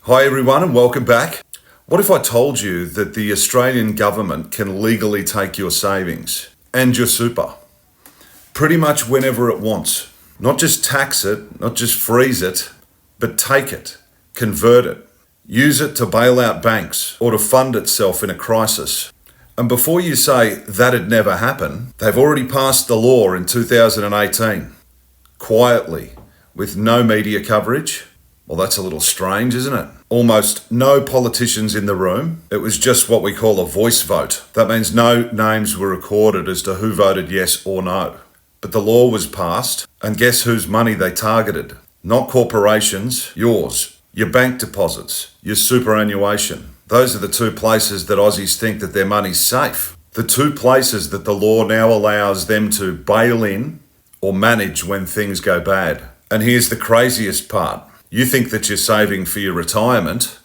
Hi everyone and welcome back. What if I told you that the Australian government can legally take your savings and your super pretty much whenever it wants? Not just tax it, not just freeze it, but take it, convert it, use it to bail out banks or to fund itself in a crisis. And before you say that'd never happen, they've already passed the law in 2018, quietly, with no media coverage. Well, that's a little strange, isn't it? Almost no politicians in the room. It was just what we call a voice vote. That means no names were recorded as to who voted yes or no. But the law was passed, and guess whose money they targeted? Not corporations, yours. Your bank deposits, your superannuation. Those are the two places that Aussies think that their money's safe. The two places that the law now allows them to bail in or manage when things go bad. And here's the craziest part. You think that you're saving for your retirement,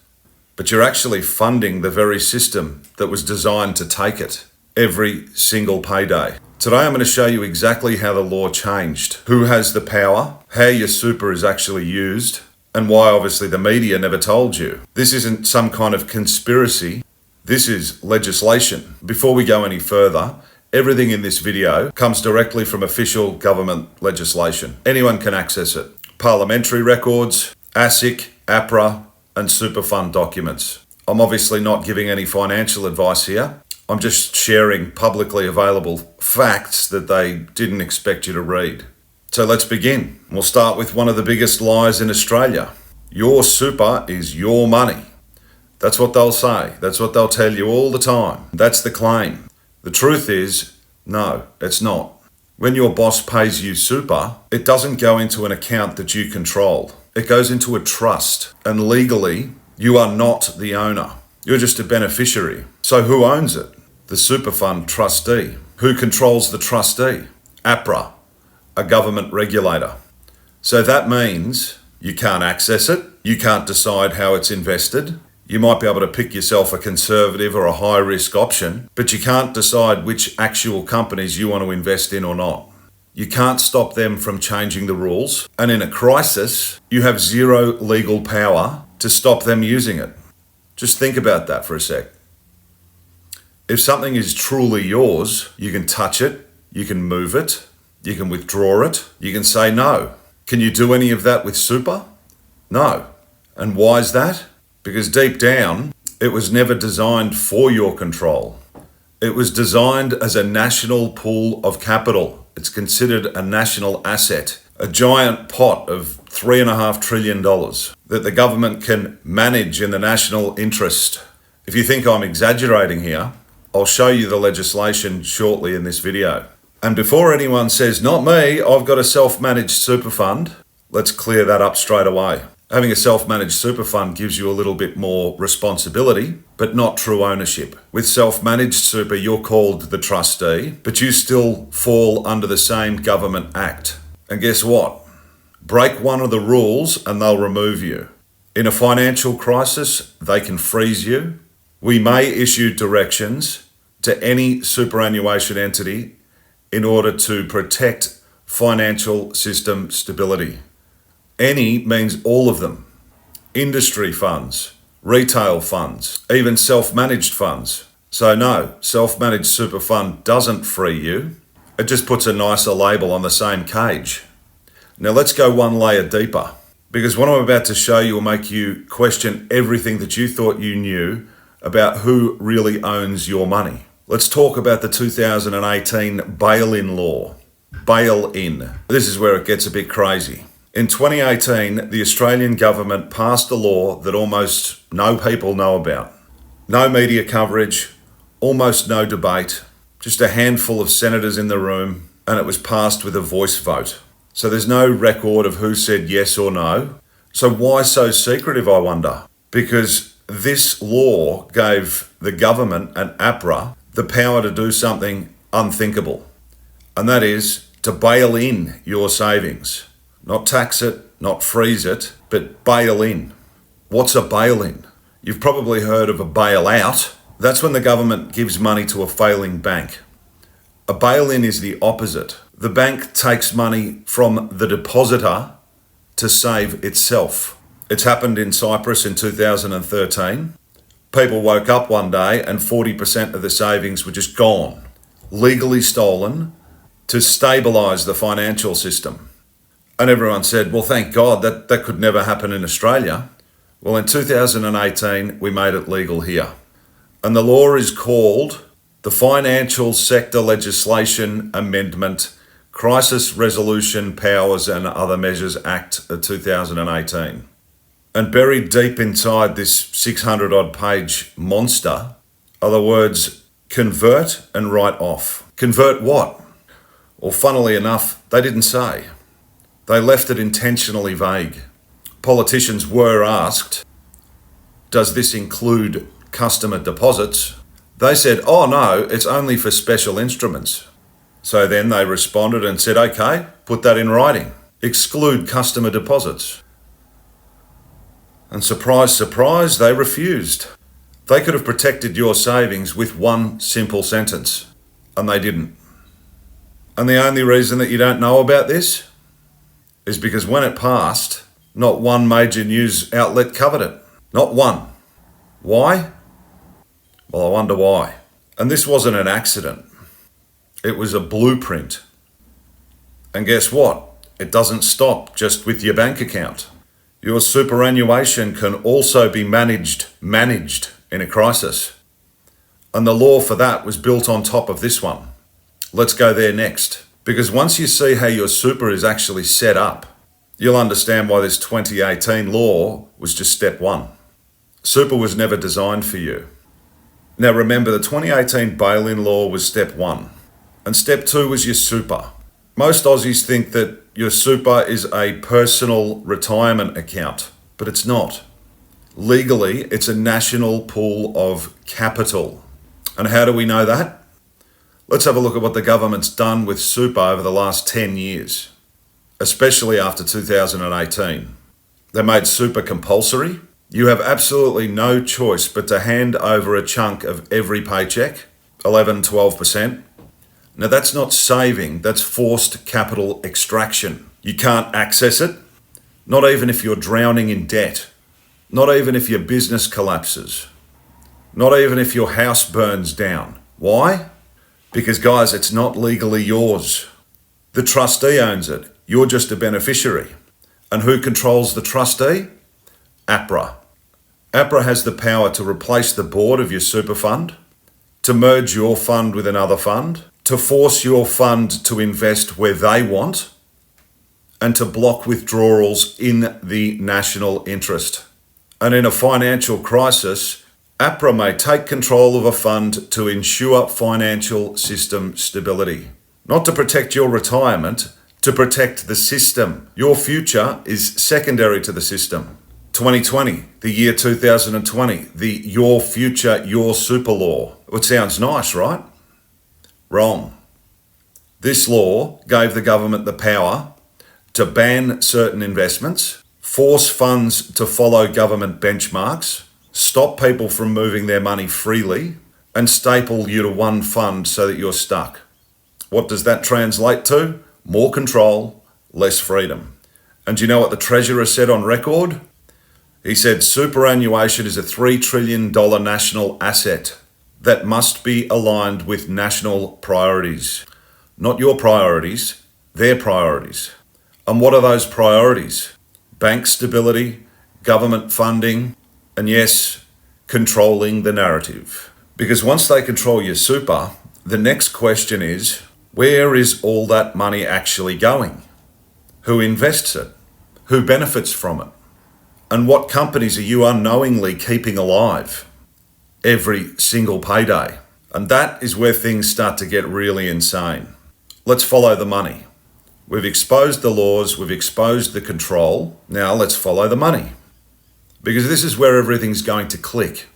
but you're actually funding the very system that was designed to take it every single payday. Today I'm going to show you exactly how the law changed, who has the power, how your super is actually used, and why obviously the media never told you. This isn't some kind of conspiracy, this is legislation. Before we go any further, everything in this video comes directly from official government legislation. Anyone can access it. Parliamentary records, ASIC, APRA, and super fund documents. I'm obviously not giving any financial advice here. I'm just sharing publicly available facts that they didn't expect you to read. So let's begin. We'll start with one of the biggest lies in Australia. Your super is your money. That's what they'll say. That's what they'll tell you all the time. That's the claim. The truth is, no, it's not. When your boss pays you super, it doesn't go into an account that you control. It goes into a trust, and legally, you are not the owner. You're just a beneficiary. So who owns it? The super fund trustee. Who controls the trustee? APRA, a government regulator. So that means you can't access it, you can't decide how it's invested. You might be able to pick yourself a conservative or a high-risk option, but you can't decide which actual companies you want to invest in or not. You can't stop them from changing the rules, and in a crisis, you have zero legal power to stop them using it. Just think about that for a sec. If something is truly yours, you can touch it, you can move it, you can withdraw it, you can say no. Can you do any of that with super? No. And why is that? Because deep down, it was never designed for your control. It was designed as a national pool of capital. It's considered a national asset, a giant pot of $3.5 trillion that the government can manage in the national interest. If you think I'm exaggerating here, I'll show you the legislation shortly in this video. And before anyone says, not me, I've got a self-managed super fund, let's clear that up straight away. Having a self-managed super fund gives you a little bit more responsibility, but not true ownership. With self-managed super, you're called the trustee, but you still fall under the same government act. And guess what? Break one of the rules and they'll remove you. In a financial crisis, they can freeze you. We may issue directions to any superannuation entity in order to protect financial system stability. Any means all of them. Industry funds, retail funds, even self-managed funds. So no, self-managed super fund doesn't free you. It just puts a nicer label on the same cage. Now let's go one layer deeper, because what I'm about to show you will make you question everything that you thought you knew about who really owns your money. Let's talk about the 2018 bail-in law. Bail-in. This is where it gets a bit crazy. In 2018, the Australian government passed a law that almost no people know about. No media coverage, almost no debate, just a handful of senators in the room, and it was passed with a voice vote. So there's no record of who said yes or no. So why so secretive, I wonder? Because this law gave the government and APRA the power to do something unthinkable, and that is to bail in your savings. Not tax it, not freeze it, but bail in. What's a bail-in? You've probably heard of a bailout. That's when the government gives money to a failing bank. A bail-in is the opposite. The bank takes money from the depositor to save itself. It's happened in Cyprus in 2013. People woke up one day and 40% of the savings were just gone, legally stolen to stabilise the financial system. And everyone said, well, thank God, that could never happen in Australia. Well, in 2018, we made it legal here. And the law is called the Financial Sector Legislation Amendment, Crisis Resolution Powers and Other Measures Act of 2018. And buried deep inside this 600-odd page monster are the words convert and write off. Convert what? Well, funnily enough, they didn't say. They left it intentionally vague. Politicians were asked, does this include customer deposits? They said, oh no, it's only for special instruments. So then they responded and said, okay, put that in writing. Exclude customer deposits. And surprise, surprise, they refused. They could have protected your savings with one simple sentence, and they didn't. And the only reason that you don't know about this is because when it passed, not one major news outlet covered it. Not one. Why? Well, I wonder why. And this wasn't an accident. It was a blueprint. And guess what? It doesn't stop just with your bank account. Your superannuation can also be managed in a crisis. And the law for that was built on top of this one. Let's go there next. Because once you see how your super is actually set up, you'll understand why this 2018 law was just step one. Super was never designed for you. Now remember, the 2018 bail-in law was step one. And step two was your super. Most Aussies think that your super is a personal retirement account, but it's not. Legally, it's a national pool of capital. And how do we know that? Let's have a look at what the government's done with super over the last 10 years, especially after 2018. They made super compulsory. You have absolutely no choice but to hand over a chunk of every paycheck, 11, 12%. Now that's not saving, that's forced capital extraction. You can't access it, not even if you're drowning in debt, not even if your business collapses, not even if your house burns down. Why? Because guys, it's not legally yours. The trustee owns it. You're just a beneficiary. And who controls the trustee? APRA. APRA has the power to replace the board of your super fund, to merge your fund with another fund, to force your fund to invest where they want, and to block withdrawals in the national interest. And in a financial crisis, APRA may take control of a fund to ensure financial system stability. Not to protect your retirement, to protect the system. Your future is secondary to the system. 2020, the year 2020, the Your Future, Your Super law. It sounds nice, right? Wrong. This law gave the government the power to ban certain investments, force funds to follow government benchmarks, stop people from moving their money freely, and staple you to one fund so that you're stuck. What does that translate to? More control, less freedom. And do you know what the Treasurer said on record? He said superannuation is a $3 trillion national asset that must be aligned with national priorities. Not your priorities, their priorities. And what are those priorities? Bank stability, government funding, and yes, controlling the narrative. Because once they control your super, the next question is, where is all that money actually going? Who invests it? Who benefits from it? And what companies are you unknowingly keeping alive every single payday? And that is where things start to get really insane. Let's follow the money. We've exposed the laws, we've exposed the control. Now let's follow the money. Because this is where everything's going to click.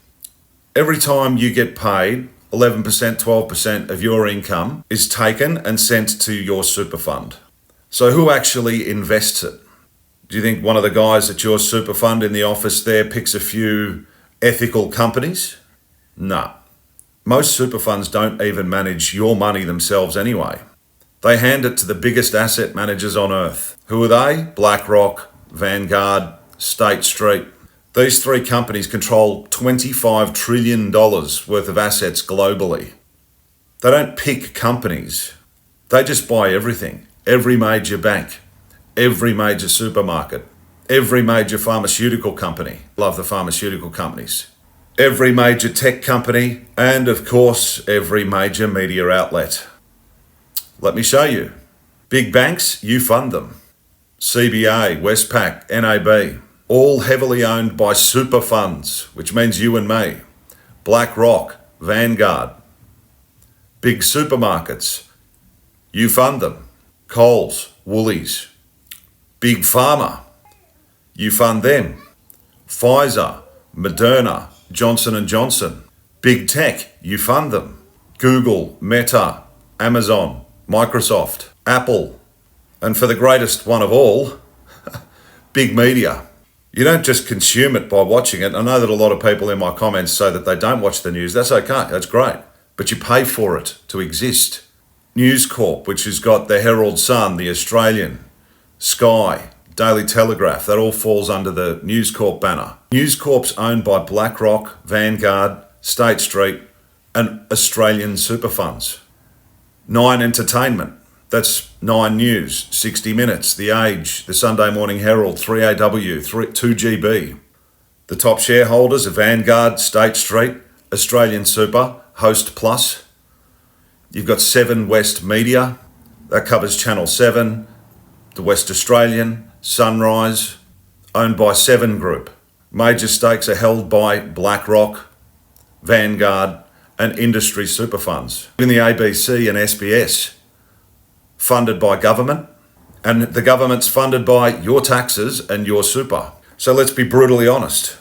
Every time you get paid, 11%, 12% of your income is taken and sent to your super fund. So who actually invests it? Do you think one of the guys at your super fund in the office there picks a few ethical companies? No. Most super funds don't even manage your money themselves anyway. They hand it to the biggest asset managers on earth. Who are they? BlackRock, Vanguard, State Street. These three companies control $25 trillion worth of assets globally. They don't pick companies. They just buy everything. Every major bank, every major supermarket, every major pharmaceutical company. Love the pharmaceutical companies. Every major tech company, and of course, every major media outlet. Let me show you. Big banks, you fund them. CBA, Westpac, NAB, all heavily owned by super funds, which means you and me. BlackRock, Vanguard. Big supermarkets, you fund them. Coles, Woolies. Big Pharma, you fund them. Pfizer, Moderna, Johnson & Johnson. Big Tech, you fund them. Google, Meta, Amazon, Microsoft, Apple, and for the greatest one of all, big media. You don't just consume it by watching it. I know that a lot of people in my comments say that they don't watch the news. That's okay, that's great. But you pay for it to exist. News Corp, which has got the Herald Sun, the Australian, Sky, Daily Telegraph, that all falls under the News Corp banner. News Corp's owned by BlackRock, Vanguard, State Street, and Australian super funds. Nine Entertainment, that's Nine News, 60 Minutes, The Age, the Sunday Morning Herald, 3AW, 2GB. The top shareholders are Vanguard, State Street, Australian Super, Host Plus. You've got 7 West Media, that covers Channel 7, the West Australian, Sunrise, owned by 7 Group. Major stakes are held by BlackRock, Vanguard, and industry super funds. In the ABC and SBS, funded by government, and the government's funded by your taxes and your super. So let's be brutally honest.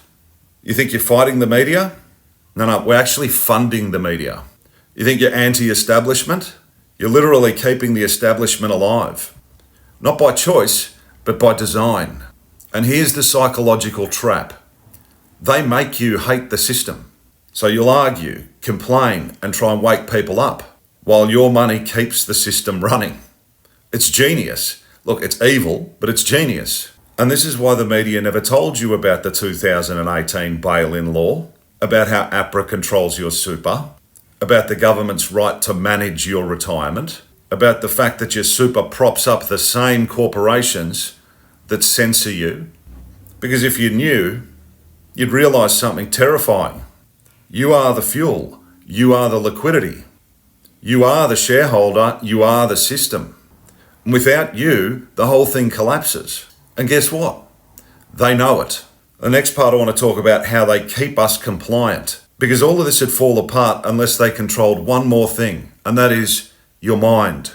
You think you're fighting the media? No, we're actually funding the media. You think you're anti-establishment? You're literally keeping the establishment alive. Not by choice, but by design. And here's the psychological trap. They make you hate the system. So you'll argue, complain, and try and wake people up, while your money keeps the system running. It's genius. Look, it's evil, but it's genius. And this is why the media never told you about the 2018 bail-in law, about how APRA controls your super, about the government's right to manage your retirement, about the fact that your super props up the same corporations that censor you. Because if you knew, you'd realise something terrifying. You are the fuel. You are the liquidity. You are the shareholder. You are the system. And without you, the whole thing collapses. And guess what? They know it. The next part I want to talk about how they keep us compliant. Because all of this would fall apart unless they controlled one more thing, and that is your mind.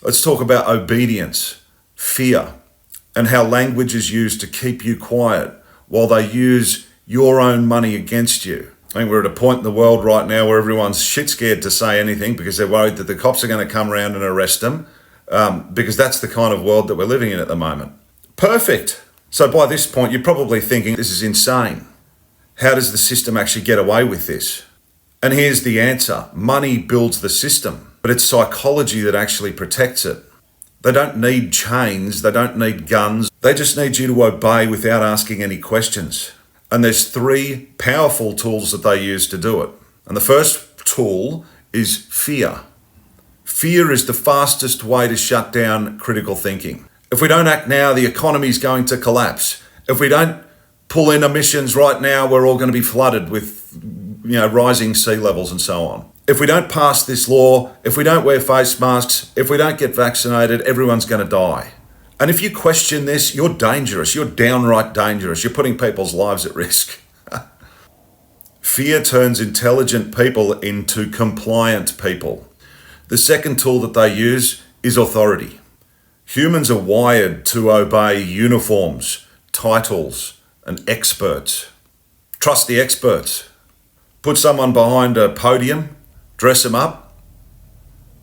Let's talk about obedience, fear, and how language is used to keep you quiet while they use your own money against you. I think we're at a point in the world right now where everyone's shit scared to say anything because they're worried that the cops are going to come around and arrest them, because that's the kind of world that we're living in at the moment. Perfect. So by this point, you're probably thinking, this is insane. How does the system actually get away with this? And here's the answer. Money builds the system, but it's psychology that actually protects it. They don't need chains. They don't need guns. They just need you to obey without asking any questions. And there's 3 powerful tools that they use to do it. And the first tool is fear. Fear is the fastest way to shut down critical thinking. If we don't act now, the economy is going to collapse. If we don't pull in emissions right now, we're all going to be flooded with, rising sea levels and so on. If we don't pass this law, if we don't wear face masks, if we don't get vaccinated, everyone's going to die. And if you question this, you're dangerous. You're downright dangerous. You're putting people's lives at risk. Fear turns intelligent people into compliant people. The second tool that they use is authority. Humans are wired to obey uniforms, titles, and experts. Trust the experts. Put someone behind a podium, dress them up,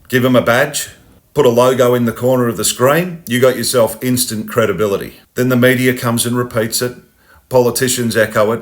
give them a badge, put a logo in the corner of the screen, you got yourself instant credibility. Then the media comes and repeats it, politicians echo it,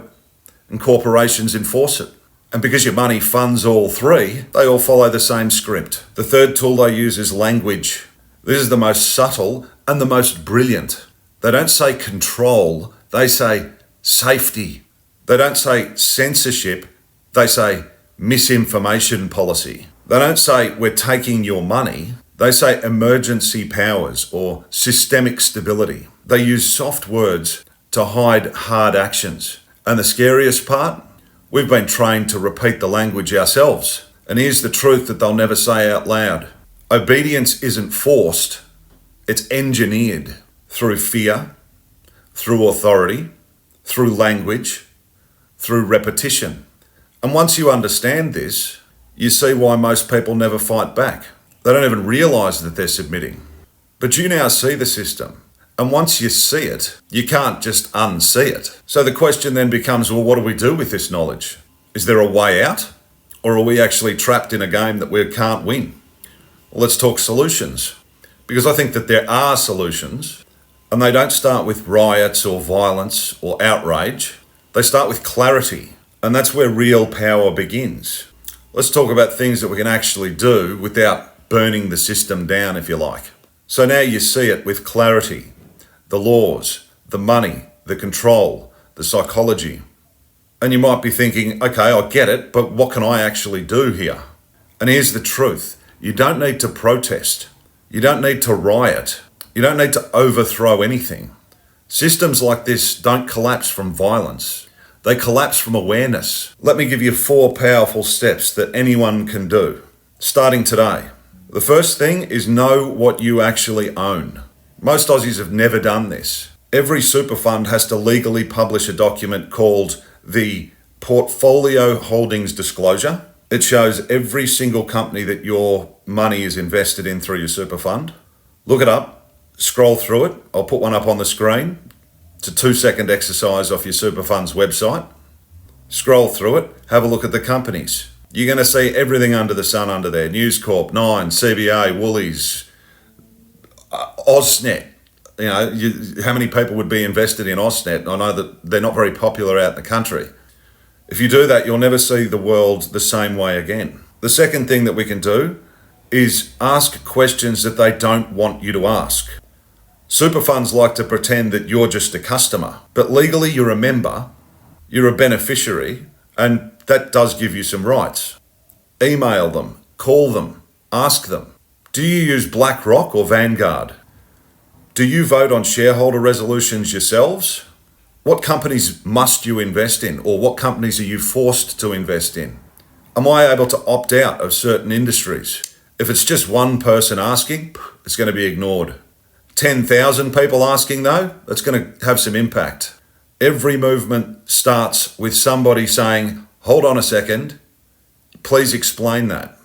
and corporations enforce it. And because your money funds all 3, they all follow the same script. The third tool they use is language. This is the most subtle and the most brilliant. They don't say control, They say safety. They don't say censorship. They say misinformation policy. They don't say we're taking your money. They say emergency powers or systemic stability. They use soft words to hide hard actions. And the scariest part? We've been trained to repeat the language ourselves. And here's the truth that they'll never say out loud. Obedience isn't forced, it's engineered through fear, through authority, through language, through repetition. And once you understand this, you see why most people never fight back. They don't even realise that they're submitting. But you now see the system. And once you see it, you can't just unsee it. So the question then becomes, well, what do we do with this knowledge? Is there a way out? Or are we actually trapped in a game that we can't win? Well, let's talk solutions. Because I think that there are solutions, and they don't start with riots or violence or outrage. They start with clarity. And that's where real power begins. Let's talk about things that we can actually do without burning the system down, if you like. So now you see it with clarity. The laws, the money, the control, the psychology. And you might be thinking, okay, I get it, but what can I actually do here? And here's the truth. You don't need to protest. You don't need to riot. You don't need to overthrow anything. Systems like this don't collapse from violence. They collapse from awareness. Let me give you 4 powerful steps that anyone can do, starting today. The first thing is know what you actually own. Most Aussies have never done this. Every super fund has to legally publish a document called the Portfolio Holdings Disclosure. It shows every single company that your money is invested in through your super fund. Look it up, scroll through it. I'll put one up on the screen. It's a 2-second exercise off your super fund's website. Scroll through it, have a look at the companies. You're going to see everything under the sun under there. News Corp, Nine, CBA, Woolies, AusNet. You know, how many people would be invested in AusNet? I know that they're not very popular out in the country. If you do that, you'll never see the world the same way again. The second thing that we can do is ask questions that they don't want you to ask. Super funds like to pretend that you're just a customer, but legally you're a member, you're a beneficiary, and that does give you some rights. Email them, call them, ask them. Do you use BlackRock or Vanguard? Do you vote on shareholder resolutions yourselves? What companies must you invest in, or what companies are you forced to invest in? Am I able to opt out of certain industries? If it's just one person asking, it's going to be ignored. 10,000 people asking though, that's going to have some impact. Every movement starts with somebody saying, hold on a second, please explain that.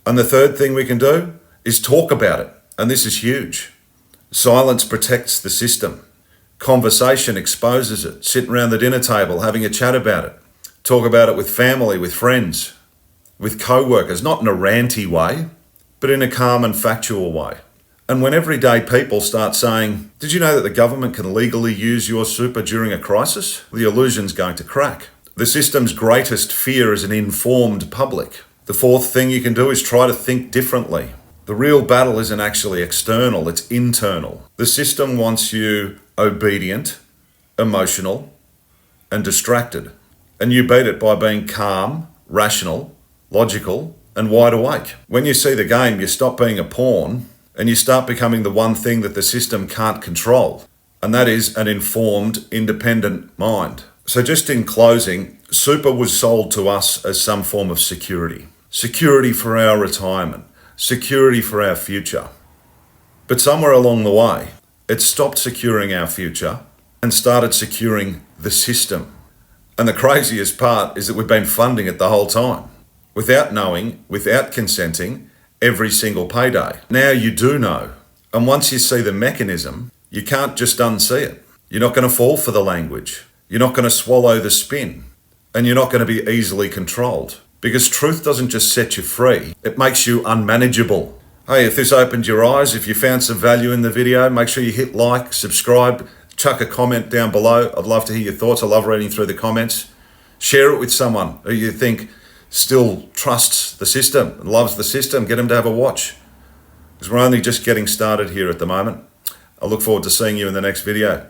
And the third thing we can do is talk about it. And this is huge. Silence protects the system. Conversation exposes it. Sit around the dinner table having a chat about it. Talk about it with family, with friends, with co-workers, not in a ranty way, but in a calm and factual way. And when everyday people start saying, did you know that the government can legally use your super during a crisis? The illusion's going to crack. The system's greatest fear is an informed public. The fourth thing you can do is try to think differently. The real battle isn't actually external, it's internal. The system wants you obedient, emotional, and distracted. And you beat it by being calm, rational, logical, and wide awake. When you see the game, you stop being a pawn and you start becoming the one thing that the system can't control. And that is an informed, independent mind. So just in closing, super was sold to us as some form of security. Security for our retirement. Security for our future. But somewhere along the way, it stopped securing our future and started securing the system. And the craziest part is that we've been funding it the whole time, without knowing, without consenting, every single payday. Now you do know. And once you see the mechanism, you can't just unsee it. You're not going to fall for the language. You're not going to swallow the spin. And you're not going to be easily controlled. Because truth doesn't just set you free, it makes you unmanageable. Hey, if this opened your eyes, if you found some value in the video, make sure you hit like, subscribe, chuck a comment down below. I'd love to hear your thoughts. I love reading through the comments. Share it with someone who you think still trusts the system and loves the system. Get them to have a watch. Because we're only just getting started here at the moment. I look forward to seeing you in the next video.